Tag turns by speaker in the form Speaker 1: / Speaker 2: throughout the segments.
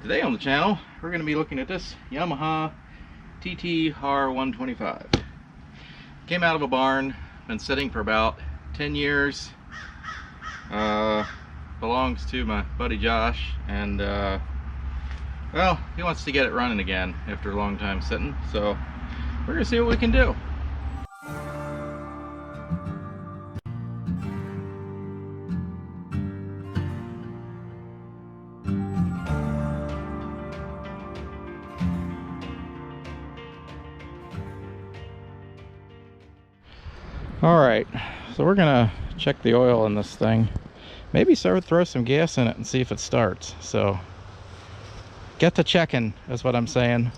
Speaker 1: Today on the channel, we're going to be looking at this Yamaha TT-R125. Came out of a barn, been sitting for about 10 years. Belongs to my buddy Josh, and well, he wants to get it running again after a long time sitting, so we're going to see what we can do. Alright, so we're gonna check the oil in this thing. Maybe throw some gas in it and see if it starts. So get to checking is what I'm saying.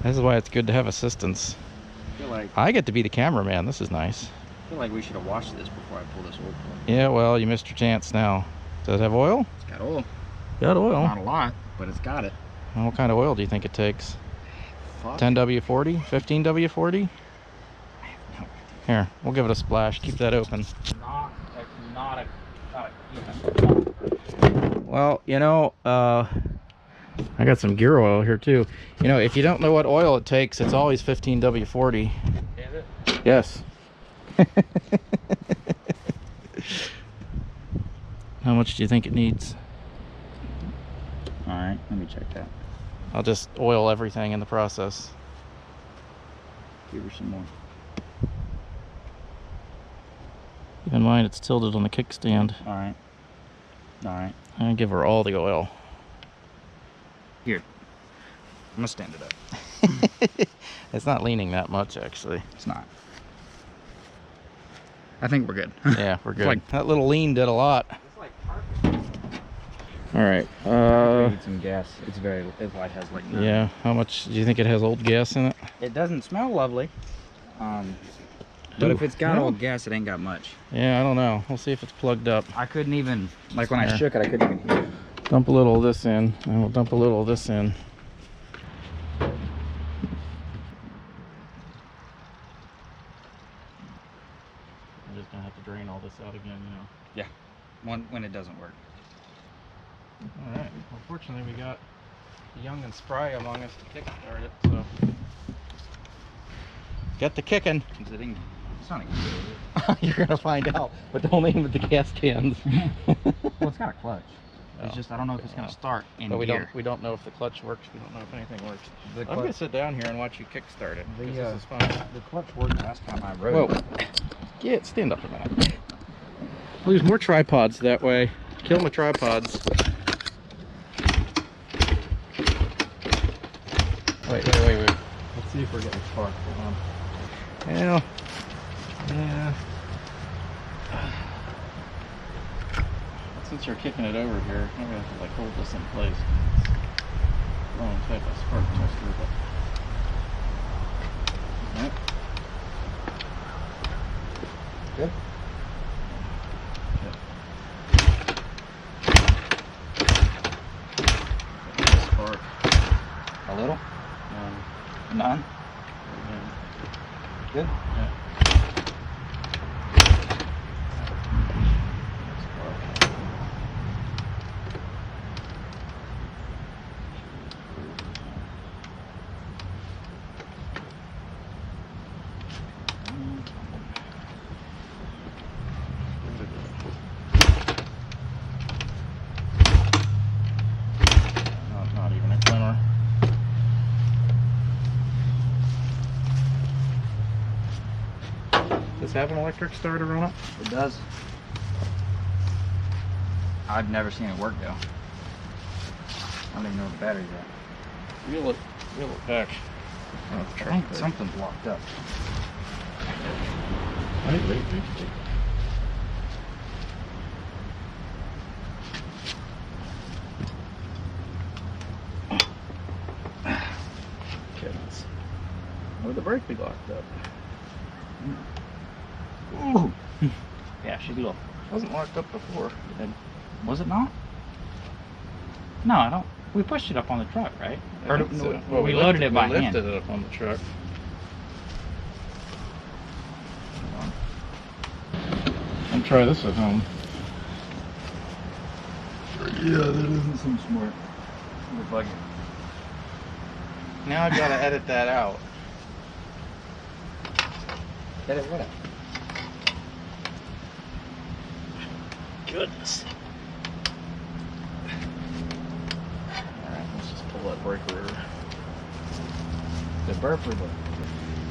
Speaker 1: This is why it's good to have assistance.
Speaker 2: I feel like
Speaker 1: I get to be the cameraman. This is nice.
Speaker 2: I feel like we should have washed this before I pull this oil plug.
Speaker 1: Yeah, well, you missed your chance now. Does it have oil?
Speaker 2: It's got oil.
Speaker 1: Got oil.
Speaker 2: Not a lot, but it's got it.
Speaker 1: Well, what kind of oil do you think it takes?
Speaker 2: Fuck.
Speaker 1: 10W40? 15W40? Here, we'll give it a splash. Keep that open. Well, you know, I got some gear oil here too. You know, if you don't know what oil it takes, it's always 15W40.
Speaker 2: Is it?
Speaker 1: Yes. How much do you think it needs?
Speaker 2: Alright, let me check that.
Speaker 1: I'll just oil everything in the process.
Speaker 2: Give her some more.
Speaker 1: Keep in mind it's tilted on the kickstand.
Speaker 2: Alright. Alright.
Speaker 1: I'm gonna give her all the oil.
Speaker 2: Here. I'm gonna stand it up.
Speaker 1: It's not leaning that much, actually.
Speaker 2: It's not. I think we're good.
Speaker 1: Yeah, we're good.
Speaker 2: Like,
Speaker 1: that little lean did a lot.
Speaker 2: it's like perfect.
Speaker 1: All right.
Speaker 2: I need some gas. It's very. It has like.
Speaker 1: Yeah. How much do you think it has old gas in it?
Speaker 2: It doesn't smell lovely. But
Speaker 1: Ooh,
Speaker 2: if it's got
Speaker 1: well.
Speaker 2: old gas, it ain't got much.
Speaker 1: Yeah, I don't know. We'll see if it's plugged up.
Speaker 2: I couldn't even, like when I
Speaker 1: There.
Speaker 2: shook it, I couldn't even hear it.
Speaker 1: Dump a little of this in, and we'll dump a little of this in. I'm just gonna have to drain all this out again, you know.
Speaker 2: Yeah. When it doesn't work.
Speaker 1: All right. Well, fortunately, we got the young and spry among us to kickstart it, so get the kicking.
Speaker 2: Is it in? It's not even good, is it?
Speaker 1: You're gonna find out, but don't aim at the gas cans.
Speaker 2: Well, it's got a clutch. It's
Speaker 1: Oh.
Speaker 2: just I don't know if it's gonna start in
Speaker 1: But we
Speaker 2: gear.
Speaker 1: don't know if the clutch works. We don't know if anything works.
Speaker 2: The
Speaker 1: I'm
Speaker 2: clutch,
Speaker 1: gonna sit down here and watch you kickstart it. 'Cause this is fun.
Speaker 2: the clutch worked last time I rode.
Speaker 1: Whoa! Get stand up a minute. Lose more tripods that way. Kill my tripods. Wait. Let's see if we're getting spark. Hold on. Well, yeah. Since you're kicking it over here, maybe I have to like hold this in place. Wrong type of spark tester, but. Yep.
Speaker 2: Good.
Speaker 1: Spark.
Speaker 2: A little. None. Good.
Speaker 1: Yeah. Not even a glimmer. Does this have an electric starter on it?
Speaker 2: It does. I've never seen it work though. I don't even know what the battery's at.
Speaker 1: Wheel it back.
Speaker 2: I think something's locked up.
Speaker 1: Wait. Goodness. Would the brake be locked up?
Speaker 2: Ooh. Yeah, should be low.
Speaker 1: It wasn't locked up before.
Speaker 2: Was it not? No, I don't. We pushed it up on the truck, right? Or
Speaker 1: I think so.
Speaker 2: well, we loaded it by
Speaker 1: We
Speaker 2: hand.
Speaker 1: lifted it up on the truck. And try this at home.
Speaker 2: Yeah, that isn't some smart. Your budget.
Speaker 1: Now I've got to edit that out.
Speaker 2: Edit what out?
Speaker 1: Goodness. Alright, let's just pull that brake rotor.
Speaker 2: The burp or the...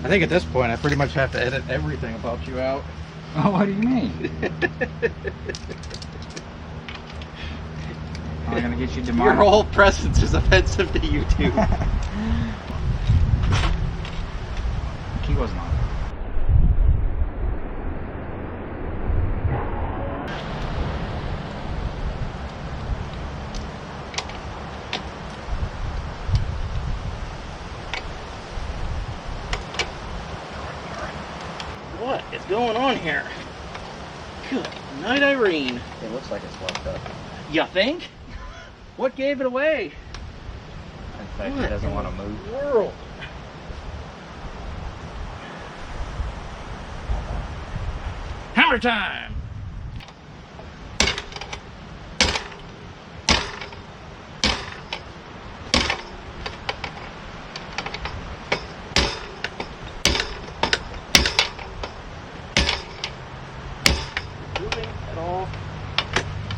Speaker 1: I think at this point I pretty much have to edit everything about you out.
Speaker 2: Oh, what do you mean? I'm gonna get you
Speaker 1: Your
Speaker 2: demonetized.
Speaker 1: whole presence is offensive to YouTube.
Speaker 2: Key wasn't on.
Speaker 1: What is going on here? Good night, Irene.
Speaker 2: It looks like it's locked up.
Speaker 1: You think? What gave it away?
Speaker 2: In fact, it doesn't want to move.
Speaker 1: World. Hammer time! Moving at all?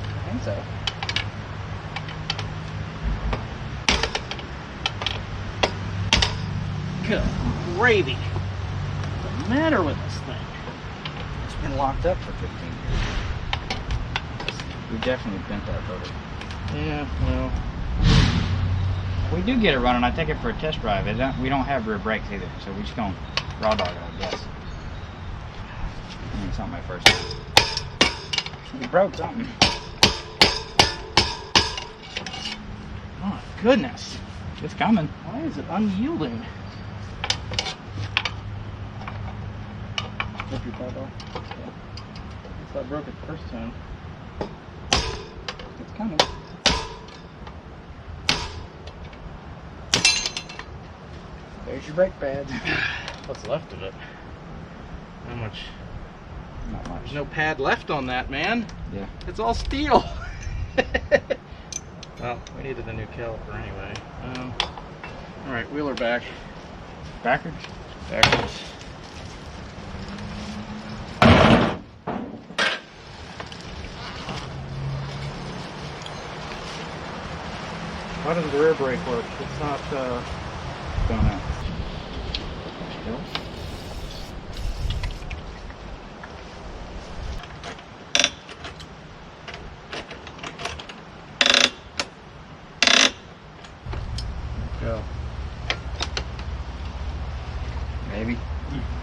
Speaker 2: I think so.
Speaker 1: Good gravy. What's the matter with this thing?
Speaker 2: It's been locked up for 15 years. We definitely bent that rotor.
Speaker 1: Yeah, well.
Speaker 2: We do get it running. I take it for a test drive. We don't have rear brakes either, so we just gonna raw dog it, I guess. I mean, it's not my first time. You broke something.
Speaker 1: Oh, goodness.
Speaker 2: It's coming.
Speaker 1: Why is it unyielding? Flip your pedal. I guess I broke it the first time.
Speaker 2: It's coming. There's your brake pad.
Speaker 1: What's left of it? How much?
Speaker 2: Not much.
Speaker 1: There's no pad left on that, man.
Speaker 2: Yeah.
Speaker 1: It's all steel. Well, we needed a new caliper anyway. All right, wheeler back.
Speaker 2: Backwards?
Speaker 1: Backwards. How does the rear brake work? It's not,
Speaker 2: Don't know. Still?
Speaker 1: go.
Speaker 2: Maybe.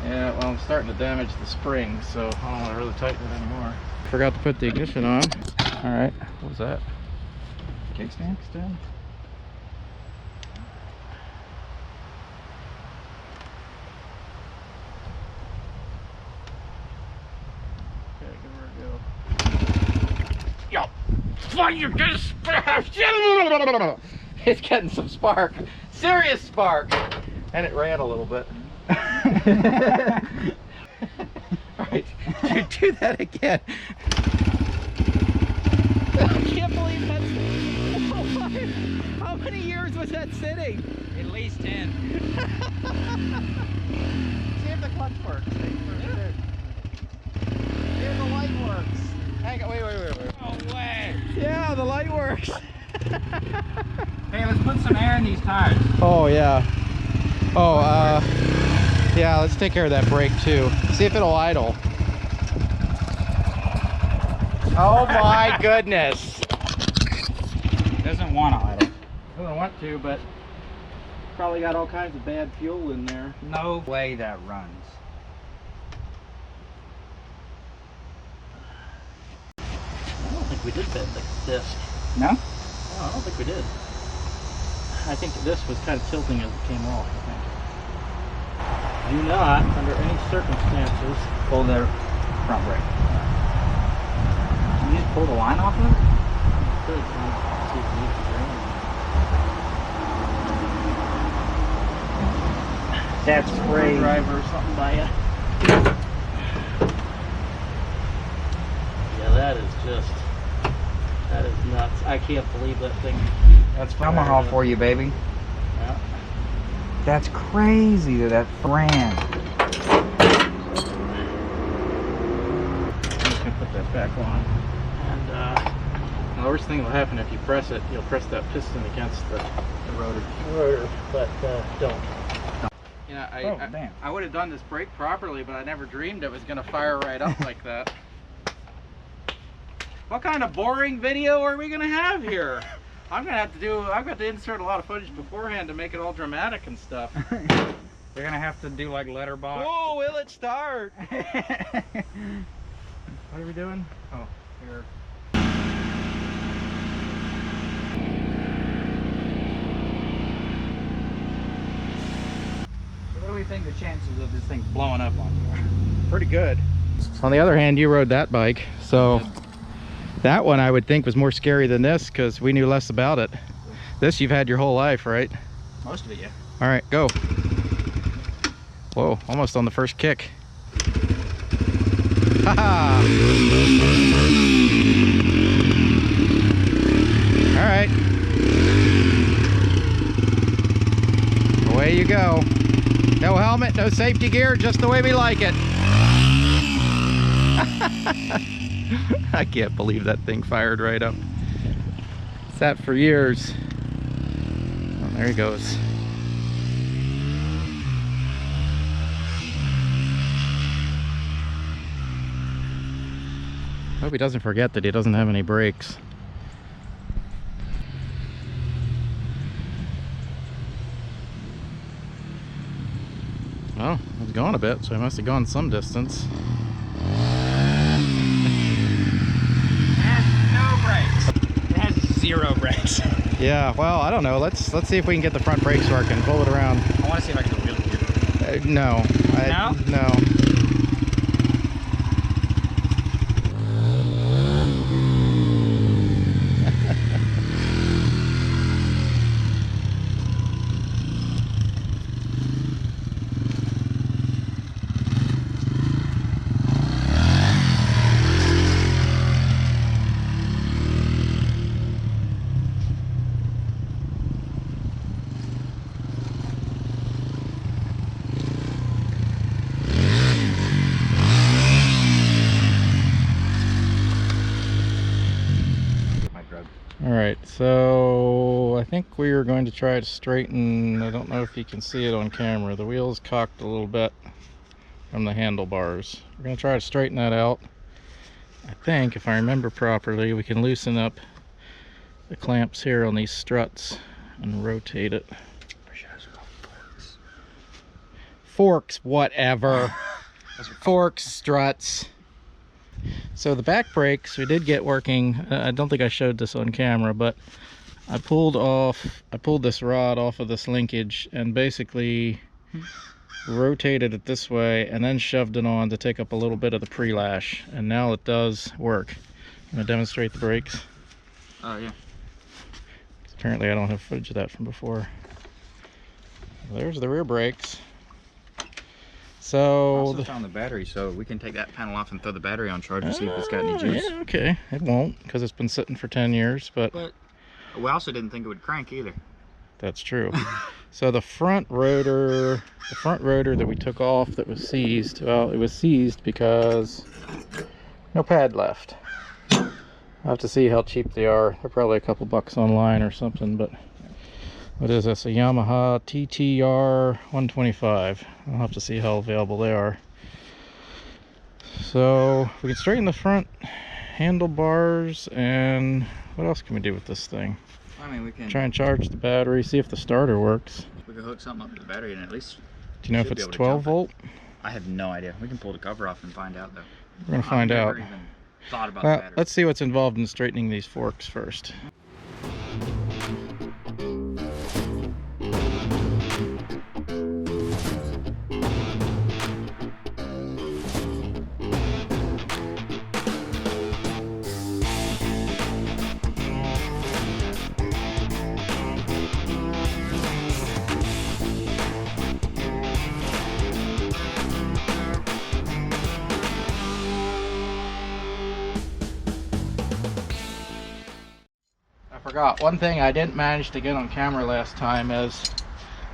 Speaker 1: Yeah, well, I'm starting to damage the spring, so I don't want to really tighten it anymore. Forgot to put the ignition on. All right, what was that?
Speaker 2: Kickstand?
Speaker 1: Kickstand? Okay, give her a go. Yo! Why you get It's getting some spark. Serious spark! And it ran a little bit. Alright, do that again. I can't believe that's... How many years was that sitting?
Speaker 2: At least 10.
Speaker 1: See if the clutch works. See if the light works. Hang on, wait.
Speaker 2: No way.
Speaker 1: Yeah, the light works.
Speaker 2: Hey, let's put some air in these tires.
Speaker 1: Oh, yeah. Oh, yeah, let's take care of that brake too. See if it'll idle. Oh my goodness.
Speaker 2: Doesn't want to idle.
Speaker 1: Doesn't want to, but probably got all kinds of bad fuel in there.
Speaker 2: No way that runs.
Speaker 1: I don't think we did bend the disc.
Speaker 2: No?
Speaker 1: No, I don't think we did. I think this was kind of tilting as it came off, I think. Do not, under any circumstances,
Speaker 2: Pull the front brake. Can you just pull the line off of it?
Speaker 1: Good. See if we need to drain it.
Speaker 2: That's spray.
Speaker 1: Driver or something by you. Yeah, that is just That is nuts. I can't believe that thing.
Speaker 2: That's Yamaha for you, baby.
Speaker 1: Yeah.
Speaker 2: That's crazy that ran.
Speaker 1: I'm just gonna put that back on. And the worst thing will happen if you press it, you'll press that piston against the rotor. But don't. You know, I would have done this brake properly, but I never dreamed it was gonna fire right up like that. What kind of boring video are we gonna have here? I've got to insert a lot of footage beforehand to make it all dramatic and stuff.
Speaker 2: They're gonna have to do like letterbox.
Speaker 1: Whoa, will it start? What are we doing? Oh, here.
Speaker 2: So what do we think the chances of this thing blowing up on you are?
Speaker 1: Pretty good. On the other hand, you rode that bike, so that one I would think was more scary than this because we knew less about it. This you've had your whole life, right?
Speaker 2: Most of it, yeah.
Speaker 1: All right, go. Whoa, almost on the first kick. Ha-ha! All right. Away you go. No helmet, no safety gear, just the way we like it. I can't believe that thing fired right up. Sat for years. Oh, there he goes. Hope he doesn't forget that he doesn't have any brakes. Well, it's gone a bit, so he must have gone some distance.
Speaker 2: It has 0 brakes.
Speaker 1: Yeah, well, I don't know. Let's see if we can get the front brakes working. Pull it around.
Speaker 2: I want to see if I can do really good.
Speaker 1: No. No? Alright, so I think we are going to try to straighten, I don't know if you can see it on camera, the wheel's cocked a little bit from the handlebars. We're going to try to straighten that out. I think, if I remember properly, we can loosen up the clamps here on these struts and rotate it. Forks, whatever. Forks, struts. So the back brakes we did get working. I don't think I showed this on camera, but I pulled this rod off of this linkage and basically rotated it this way and then shoved it on to take up a little bit of the pre-lash, and now it does work. I'm gonna demonstrate the brakes.
Speaker 2: Oh yeah.
Speaker 1: Apparently I don't have footage of that from before. There's the rear brakes. So
Speaker 2: I also found the battery, so we can take that panel off and throw the battery on charge and see if it's got any juice.
Speaker 1: Yeah, okay. It won't, because it's been sitting for 10 years, but
Speaker 2: we also didn't think it would crank either.
Speaker 1: That's true. So the front rotor that we took off that was seized, well, it was seized because no pad left. I'll have to see how cheap they are. They're probably a couple bucks online or something, but what is this? A Yamaha TT-R125. I'll have to see how available they are. So we can straighten the front handlebars, and what else can we do with this thing?
Speaker 2: I mean, we can
Speaker 1: try and charge the battery, see if the starter works.
Speaker 2: We could hook something up to the battery and at least...
Speaker 1: Do you know if it's 12 volt?
Speaker 2: I have no idea. We can pull the cover off and find out, though.
Speaker 1: We're going to find out.
Speaker 2: I've never even thought about the battery.
Speaker 1: Let's see what's involved in straightening these forks first. forgot. One thing I didn't manage to get on camera last time is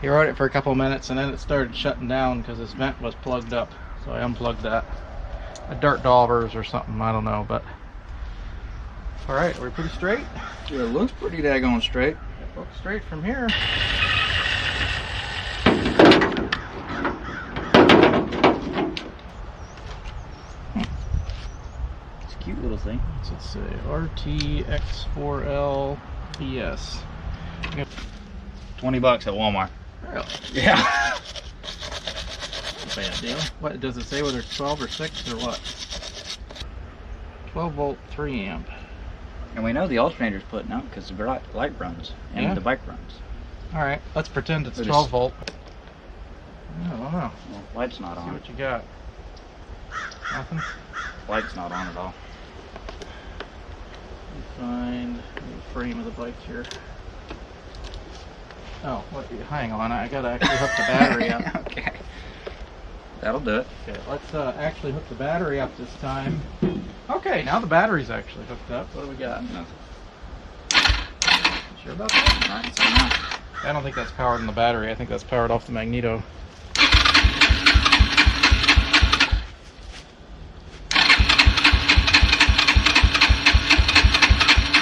Speaker 1: he rode it for a couple minutes and then it started shutting down because his vent was plugged up. So I unplugged that. A dirt Dolvers or something, I don't know, but. Alright, we're pretty straight?
Speaker 2: Yeah, it looks pretty daggone straight.
Speaker 1: It looks straight from here.
Speaker 2: It's a cute little thing.
Speaker 1: What's it say? RTX4L BS.
Speaker 2: $20 at Walmart.
Speaker 1: Really?
Speaker 2: Yeah.
Speaker 1: Bad deal. What does it say, whether it's 12 or 6 or what? 12 volt 3 amp.
Speaker 2: And we know the alternator's putting out because the light runs and
Speaker 1: Yeah.
Speaker 2: the bike runs.
Speaker 1: Alright, let's pretend it's
Speaker 2: Or
Speaker 1: 12
Speaker 2: just-
Speaker 1: volt. I don't know.
Speaker 2: Well, light's not
Speaker 1: See
Speaker 2: on.
Speaker 1: what you got. Nothing?
Speaker 2: Light's not on at all.
Speaker 1: Find the frame of the bike here. Oh, what? Hang on, I gotta actually hook the battery up.
Speaker 2: Okay. That'll do it.
Speaker 1: Okay, let's actually hook the battery up this time. Okay, now the battery's actually hooked up. What do we got?
Speaker 2: Nothing.
Speaker 1: Sure about that?
Speaker 2: Alright, so now.
Speaker 1: I don't think that's powered on the battery. I think that's powered off the magneto.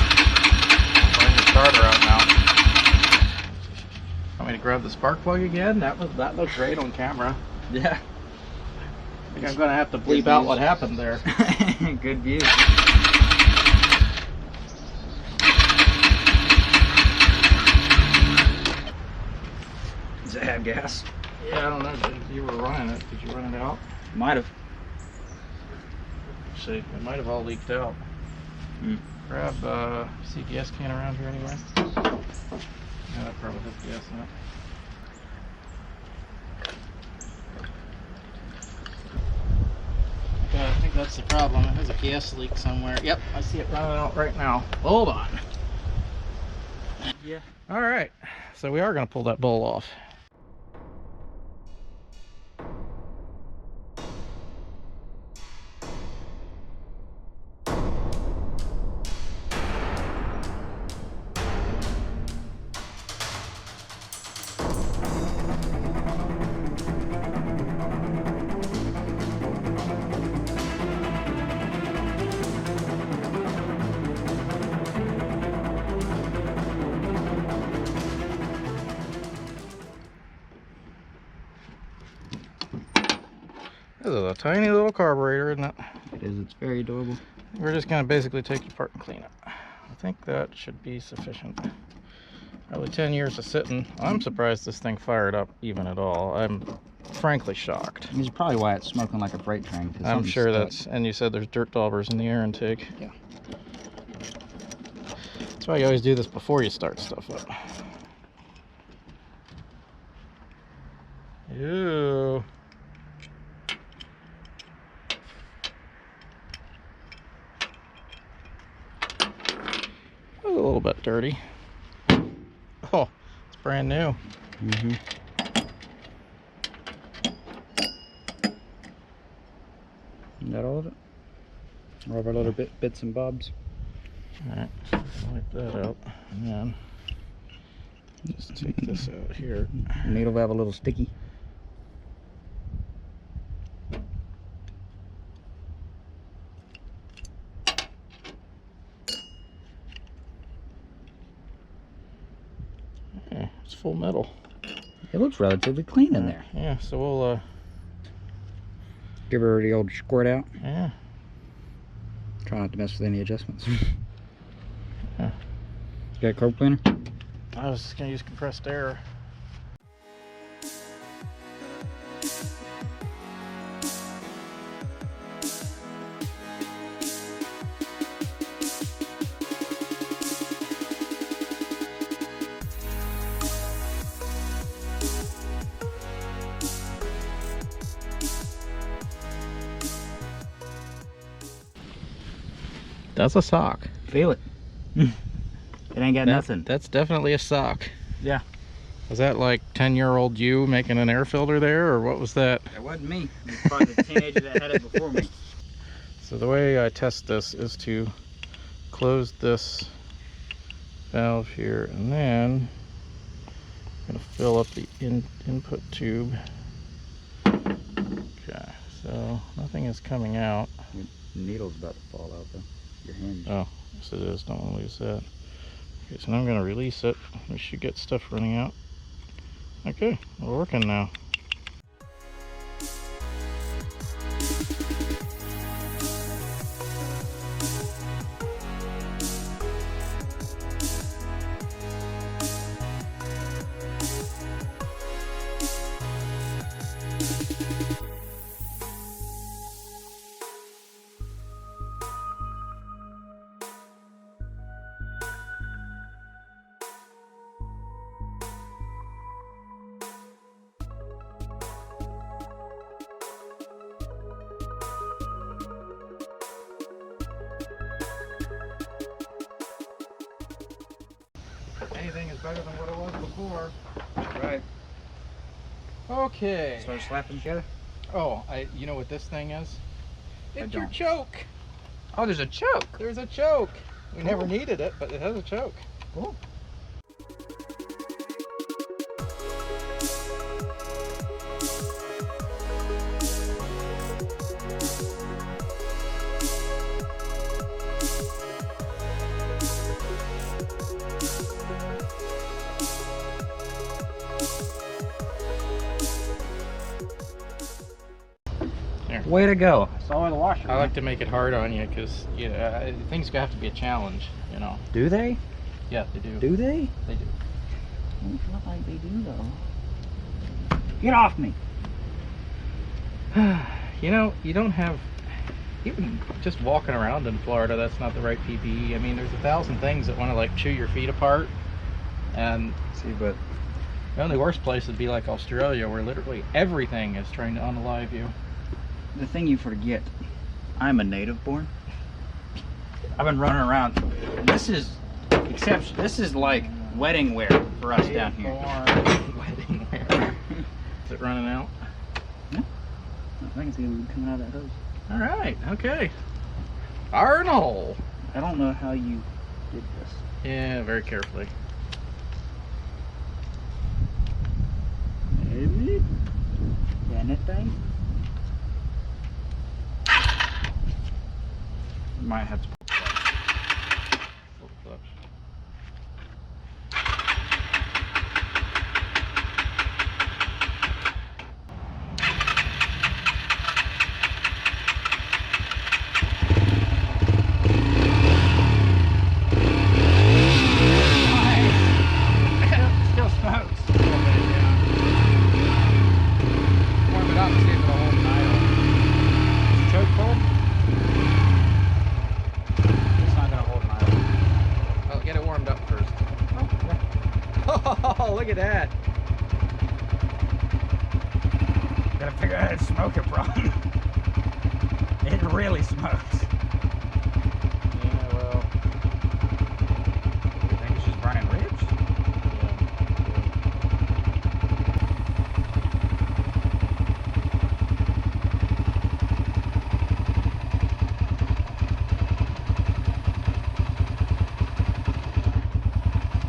Speaker 1: Bring the starter out now. Want me to grab the spark plug again? That looked great on camera.
Speaker 2: Yeah.
Speaker 1: I think I'm gonna have to bleep out what happened there.
Speaker 2: Good view. Does it have gas?
Speaker 1: Yeah, I don't know. If you were running it, did you run it out?
Speaker 2: Might have.
Speaker 1: See, it might have all leaked out.
Speaker 2: Hmm.
Speaker 1: Grab see a gas can around here anywhere? Yeah, that probably has gas in it. Okay, I think that's the problem. There's a gas leak somewhere. Yep, I see it running out right now. Hold on.
Speaker 2: Yeah.
Speaker 1: Alright, so we are going to pull that bowl off. This is a tiny little carburetor, isn't it?
Speaker 2: It is. It's very adorable.
Speaker 1: We're just going to basically take it apart and clean it. I think that should be sufficient. Probably 10 years of sitting. I'm surprised this thing fired up even at all. I'm frankly shocked.
Speaker 2: This is probably why it's smoking like a freight train.
Speaker 1: I'm sure that's, and you said there's dirt Dolvers in the air intake.
Speaker 2: Yeah.
Speaker 1: That's why you always do this before you start stuff up. Ew. A little bit dirty. Oh, it's brand new.
Speaker 2: Mm-hmm. Is that all of it? Or of our little bits and bobs?
Speaker 1: Alright, wipe that out. And then just take this out here.
Speaker 2: The needle valve a little sticky.
Speaker 1: Yeah, it's full metal.
Speaker 2: It looks relatively clean in there.
Speaker 1: Yeah, so we'll
Speaker 2: Give her the old squirt out.
Speaker 1: yeah.
Speaker 2: Try not to mess with any adjustments.
Speaker 1: Yeah.
Speaker 2: You got a curb cleaner?
Speaker 1: I was just gonna use compressed air. That's a sock.
Speaker 2: Feel it. It ain't got nothing.
Speaker 1: That's definitely a sock.
Speaker 2: Yeah.
Speaker 1: Was that like 10-year-old you making an air filter there, or what was that?
Speaker 2: That wasn't me. It was probably the teenager that had it before me.
Speaker 1: So the way I test this is to close this valve here, and then I'm gonna fill up the input tube. Okay, so nothing is coming out.
Speaker 2: Your needle's about to fall out though. Your hinge.
Speaker 1: Oh, yes it is. Don't want to lose that. Okay, so now I'm gonna release it. We should get stuff running out. Okay, we're working now. Anything is better than what it was before.
Speaker 2: Right.
Speaker 1: Okay.
Speaker 2: Start slapping together.
Speaker 1: Oh, you know what this thing is? It's your
Speaker 2: don't.
Speaker 1: choke.
Speaker 2: Oh, there's a choke.
Speaker 1: There's a choke. We never
Speaker 2: Cool.
Speaker 1: needed it, but it has a choke.
Speaker 2: Cool.
Speaker 1: There.
Speaker 2: Way to go. It's all in the washer.
Speaker 1: I like to make it hard on you because things have to be a challenge, you know.
Speaker 2: Do they?
Speaker 1: Yeah, they do.
Speaker 2: Do they?
Speaker 1: They do.
Speaker 2: I don't feel like they do though. Get off me.
Speaker 1: You know, you don't have, even just walking around in Florida, that's not the right PPE. I mean, there's 1,000 things that want to like chew your feet apart. And
Speaker 2: See, but
Speaker 1: the only worst place would be like Australia, where literally everything is trying to unalive you.
Speaker 2: the thing you forget, I'm a native born. I've been running around. This is exception. This is like wedding wear for us down here.
Speaker 1: Wedding wear. Is it running out?
Speaker 2: I think it's gonna be coming out of that hose.
Speaker 1: All right. Okay. Arnold.
Speaker 2: I don't know how you did this.
Speaker 1: Yeah, very carefully.
Speaker 2: Maybe. Can it thing? Might have to pull the clutch.
Speaker 1: Pull the clutch.
Speaker 2: Still smokes.
Speaker 1: Warm it up and see if it'll hold an idle.
Speaker 2: Is the choke cold? It's not gonna hold an idle.
Speaker 1: Oh, get it warmed up first.
Speaker 2: Oh, yeah.
Speaker 1: Oh, look at that.
Speaker 2: Gotta figure out how to smoke it, bro. It really smokes.
Speaker 1: Yeah, well.
Speaker 2: You think it's just burning ribs?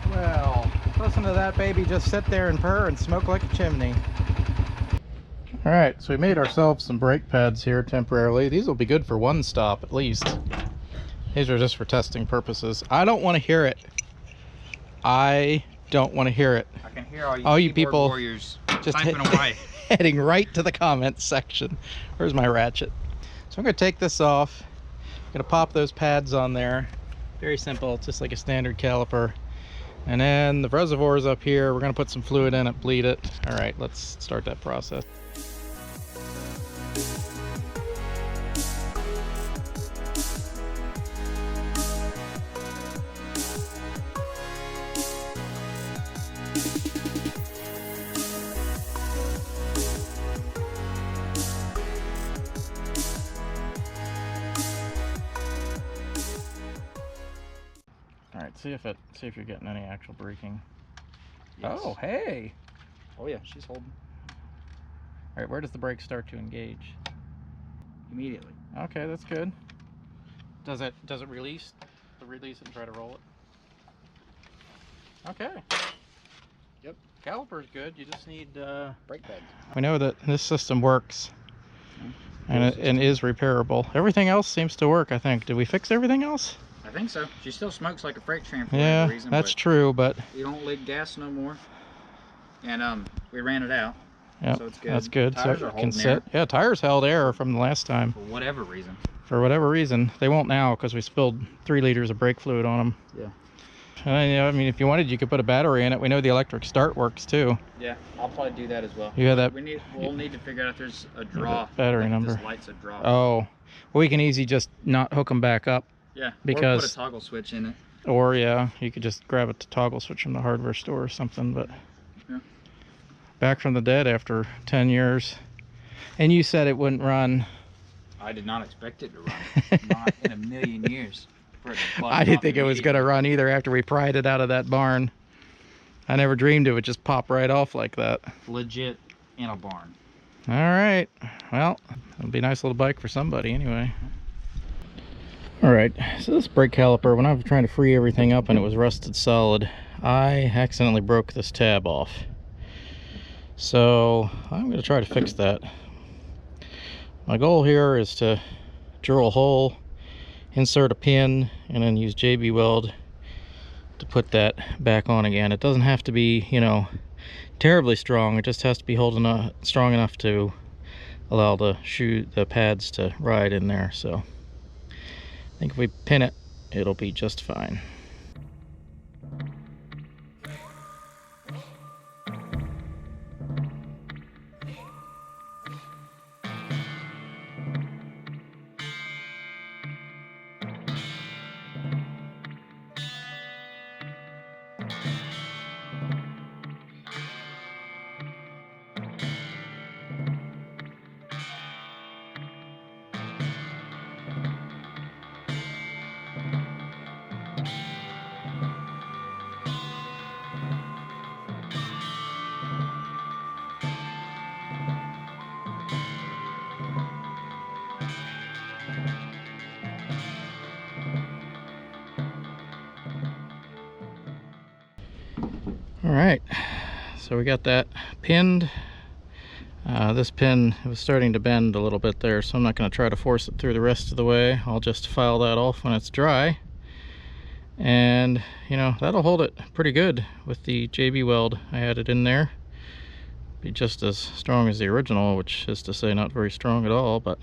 Speaker 1: Well, listen to that baby just sit there and purr and smoke like a chimney. Alright, so we made ourselves some brake pads here temporarily. These will be good for one stop at least. These are just for testing purposes. I don't want to hear it. I don't want to hear it.
Speaker 2: I can hear all you,
Speaker 1: All you
Speaker 2: keyboard
Speaker 1: people
Speaker 2: warriors
Speaker 1: just
Speaker 2: typing away.
Speaker 1: heading right to the comments section. Where's my ratchet? So I'm going to take this off. I'm going to pop those pads on there. Very simple, just like a standard caliper. And then the reservoir is up here. We're going to put some fluid in it, bleed it. All right, let's start that process. All right, see if you're getting any actual braking.
Speaker 2: Yes.
Speaker 1: Oh, hey.
Speaker 2: Oh yeah, she's holding
Speaker 1: All right, where does the brake start to engage?
Speaker 2: immediately.
Speaker 1: Okay, that's good. Does it release? Release it and try to roll it. Okay.
Speaker 2: Yep.
Speaker 1: Caliper's good. You just need
Speaker 2: Brake pads.
Speaker 1: we know that this system works. And it is repairable. Everything else seems to work, I think. Did we fix everything else?
Speaker 2: I think so. She still smokes like a freight train for
Speaker 1: Yeah,
Speaker 2: whatever reason.
Speaker 1: that's true, but
Speaker 2: you don't leak gas no more. And we ran it out.
Speaker 1: Yeah,
Speaker 2: so it's good.
Speaker 1: That's good.
Speaker 2: Tires
Speaker 1: so
Speaker 2: are
Speaker 1: it can
Speaker 2: holding
Speaker 1: sit.
Speaker 2: air.
Speaker 1: Yeah, tires held air from the last time.
Speaker 2: For whatever reason.
Speaker 1: For whatever reason. They won't now because we spilled 3 liters of brake fluid on them.
Speaker 2: Yeah.
Speaker 1: And, you know, I mean, if you wanted, you could put a battery in it. We know the electric start works too.
Speaker 2: Yeah, I'll probably do that as well.
Speaker 1: You have that?
Speaker 2: We'll need to figure out if there's a draw.
Speaker 1: Battery
Speaker 2: like
Speaker 1: number.
Speaker 2: This light's a draw.
Speaker 1: Oh, well, we can easily just not hook them back up.
Speaker 2: Yeah,
Speaker 1: because
Speaker 2: or put a toggle switch in it.
Speaker 1: Or yeah, you could just grab it to toggle switch from the hardware store or something. But
Speaker 2: yeah.
Speaker 1: Back from the dead after 10 years. And you said it wouldn't run.
Speaker 2: I did not expect it to run. Not in a million years.
Speaker 1: I didn't think it was going to run either after we pried it out of that barn. I never dreamed it would just pop right off like that.
Speaker 2: Legit in a barn.
Speaker 1: All right. Well, it'll be a nice little bike for somebody anyway. All right. So this brake caliper, when I was trying to free everything up and it was rusted solid, I accidentally broke this tab off. So I'm going to try to fix that. My goal here is to drill a hole, insert a pin, and then use JB weld to put that back on again. It doesn't have to be, you know, terribly strong. It just has to be strong enough to allow the pads to ride in there. So I think if we pin it, it'll be just fine. All right, so we got that pinned. This pin was starting to bend a little bit there, so I'm not going to try to force it through the rest of the way. I'll just file that off when it's dry. And, you know, that'll hold it pretty good with the JB weld I added in there. Be just as strong as the original, which is to say not very strong at all, but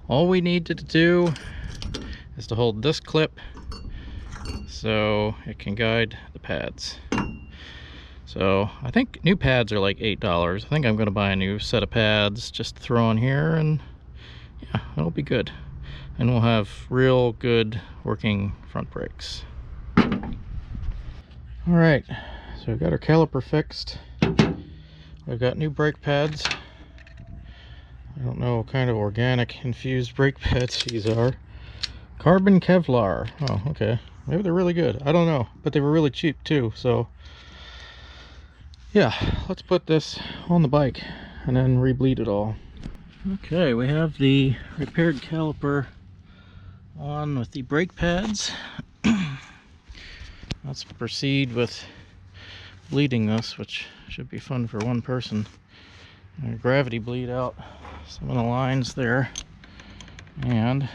Speaker 1: all we need to do is to hold this clip so it can guide the pads. So I think new pads are like $8. I think I'm going to buy a new set of pads just to throw on here, and yeah, it'll be good. And we'll have real good working front brakes. All right, so we've got our caliper fixed. We've got new brake pads. I don't know what kind of organic infused brake pads these are. Carbon Kevlar. Oh, okay. Maybe they're really good. I don't know, but they were really cheap too, so yeah, let's put this on the bike and then re-bleed it all. Okay, we have the repaired caliper on with the brake pads. Let's proceed with bleeding this, which should be fun for one person. And gravity bleed out some of the lines there. And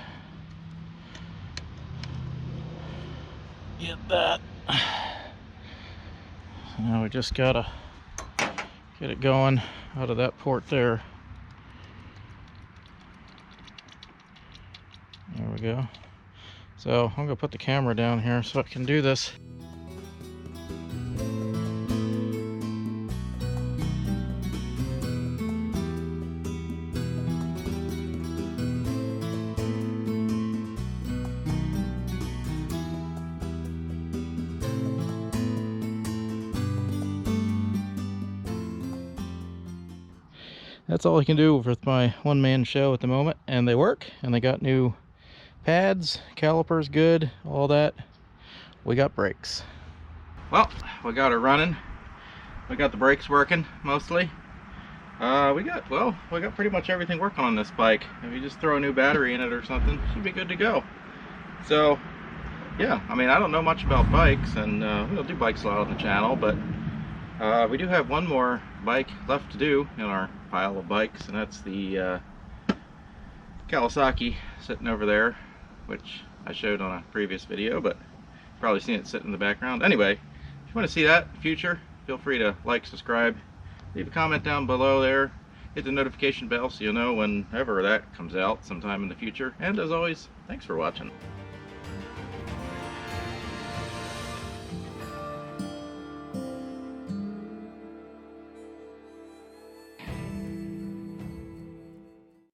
Speaker 1: get that. So now we just gotta get it going out of that port there. There we go. So I'm gonna put the camera down here so I can do this. That's all I can do with my one-man show at the moment, and they work, and they got new pads, calipers good, all that. We got brakes. Well, we got it running. We got the brakes working mostly. We got pretty much everything working on this bike. If you just throw a new battery in it or something, it should be good to go. So yeah, I mean, I don't know much about bikes, and we don't do bikes a lot on the channel, but we do have one more bike left to do in our pile of bikes, and that's the Kawasaki sitting over there, which I showed on a previous video, but you've probably seen it sitting in the background. Anyway, if you want to see that in the future, feel free to like, subscribe, leave a comment down below there, hit the notification bell so you'll know whenever that comes out sometime in the future. And as always, thanks for watching.